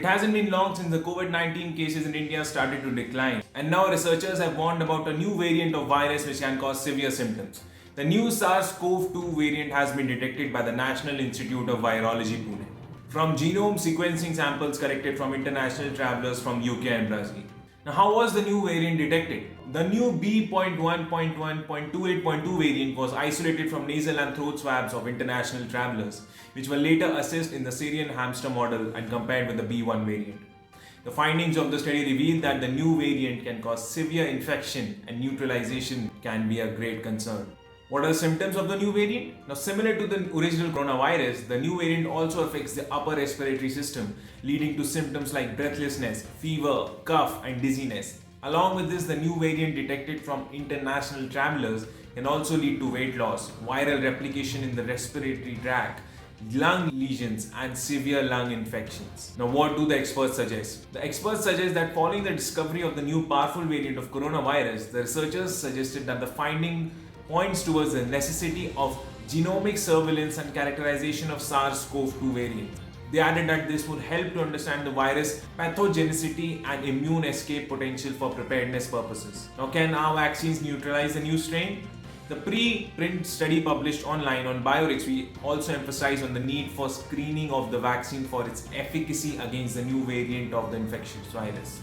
It hasn't been long since the COVID-19 cases in India started to decline, and now researchers have warned about a new variant of virus which can cause severe symptoms. The new SARS-CoV-2 variant has been detected by the National Institute of Virology, Pune, from genome sequencing samples collected from international travelers from UK and Brazil. Now, how was the new variant detected? The new B.1.1.28.2 variant was isolated from nasal and throat swabs of international travelers, which were later assessed in the Syrian hamster model and compared with the B.1 variant. The findings of the study revealed that the new variant can cause severe infection and neutralization can be a great concern. What are the symptoms of the new variant? Now, similar to the original coronavirus, the new variant also affects the upper respiratory system, leading to symptoms like breathlessness, fever, cough, and dizziness. Along with this, the new variant detected from international travelers can also lead to weight loss, viral replication in the respiratory tract, lung lesions, and severe lung infections. Now, what do the experts suggest? The experts suggest that following the discovery of the new powerful variant of coronavirus, the researchers suggested that the finding points towards the necessity of genomic surveillance and characterization of SARS-CoV-2 variant. They added that this would help to understand the virus pathogenicity and immune escape potential for preparedness purposes. Now, can our vaccines neutralize the new strain? The pre-print study published online on Biorix also emphasized on the need for screening of the vaccine for its efficacy against the new variant of the infectious virus.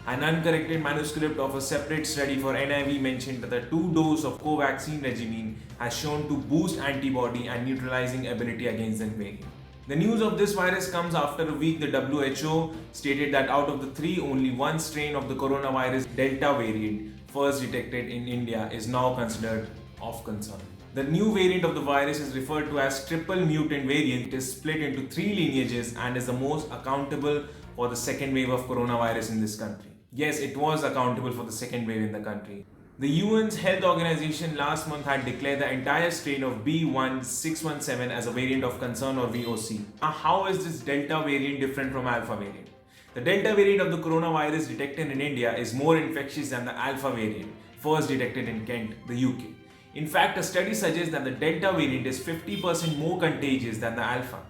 An uncorrected manuscript of a separate study for NIV mentioned that the 2-dose of Covaxin regimen has shown to boost antibody and neutralizing ability against the variant. The news of this virus comes after a week the WHO stated that out of the 3, only one strain of the coronavirus Delta variant, first detected in India, is now considered of concern. The new variant of the virus is referred to as triple mutant variant. It is split into 3 lineages and is the most accountable for the second wave of coronavirus in this country. Yes, it was accountable for the second wave in the country. The UN's Health Organization last month had declared the entire strain of B.1.617 as a variant of concern, or VOC. Now, how is this Delta variant different from Alpha variant? The Delta variant of the coronavirus detected in India is more infectious than the Alpha variant, first detected in Kent, the UK. In fact, a study suggests that the Delta variant is 50% more contagious than the Alpha.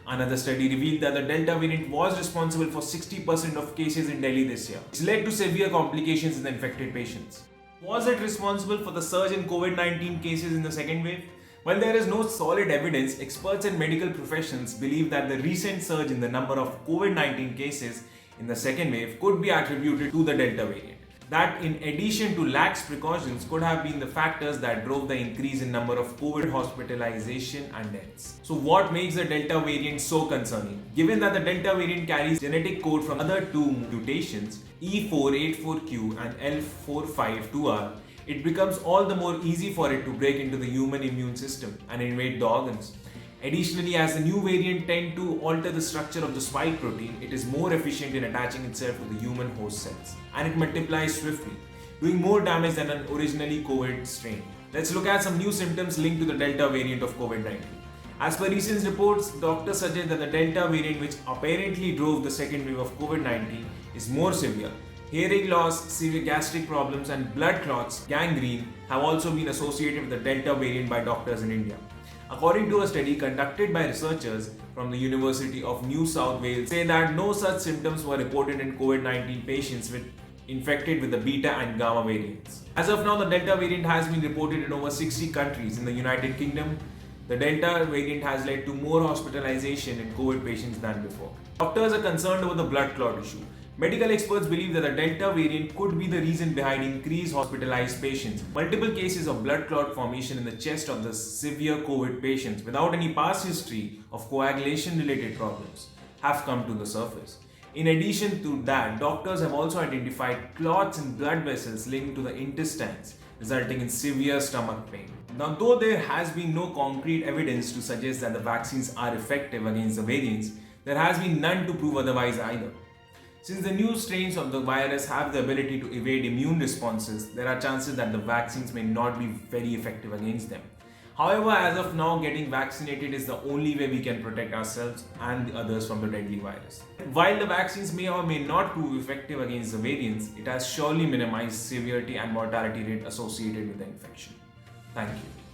Another study revealed that the Delta variant was responsible for 60% of cases in Delhi this year, which led to severe complications in the infected patients. Was it responsible for the surge in COVID-19 cases in the second wave? While there is no solid evidence, experts and medical professionals believe that the recent surge in the number of COVID-19 cases in the second wave could be attributed to the Delta variant. That, in addition to lax precautions, could have been the factors that drove the increase in number of COVID hospitalization and deaths. So what makes the Delta variant so concerning? Given that the Delta variant carries genetic code from other 2 mutations, E484Q and L452R, it becomes all the more easy for it to break into the human immune system and invade the organs. Additionally, as the new variant tends to alter the structure of the spike protein, it is more efficient in attaching itself to the human host cells, and it multiplies swiftly, doing more damage than an originally COVID strain. Let's look at some new symptoms linked to the Delta variant of COVID-19. As per recent reports, doctors suggest that the Delta variant, which apparently drove the second wave of COVID-19, is more severe. Hearing loss, severe gastric problems, and blood clots, gangrene, have also been associated with the Delta variant by doctors in India. According to a study conducted by researchers from the University of New South Wales, say that no such symptoms were reported in COVID-19 patients infected with the Beta and Gamma variants. As of now, the Delta variant has been reported in over 60 countries. In the United Kingdom, the Delta variant has led to more hospitalization in COVID patients than before. Doctors are concerned over the blood clot issue. Medical experts believe that the Delta variant could be the reason behind increased hospitalized patients. Multiple cases of blood clot formation in the chest of the severe COVID patients without any past history of coagulation-related problems have come to the surface. In addition to that, doctors have also identified clots in blood vessels linked to the intestines, resulting in severe stomach pain. Now, though there has been no concrete evidence to suggest that the vaccines are effective against the variants, there has been none to prove otherwise either. Since the new strains of the virus have the ability to evade immune responses, there are chances that the vaccines may not be very effective against them. However, as of now, getting vaccinated is the only way we can protect ourselves and the others from the deadly virus. While the vaccines may or may not prove effective against the variants, it has surely minimized severity and mortality rate associated with the infection. Thank you.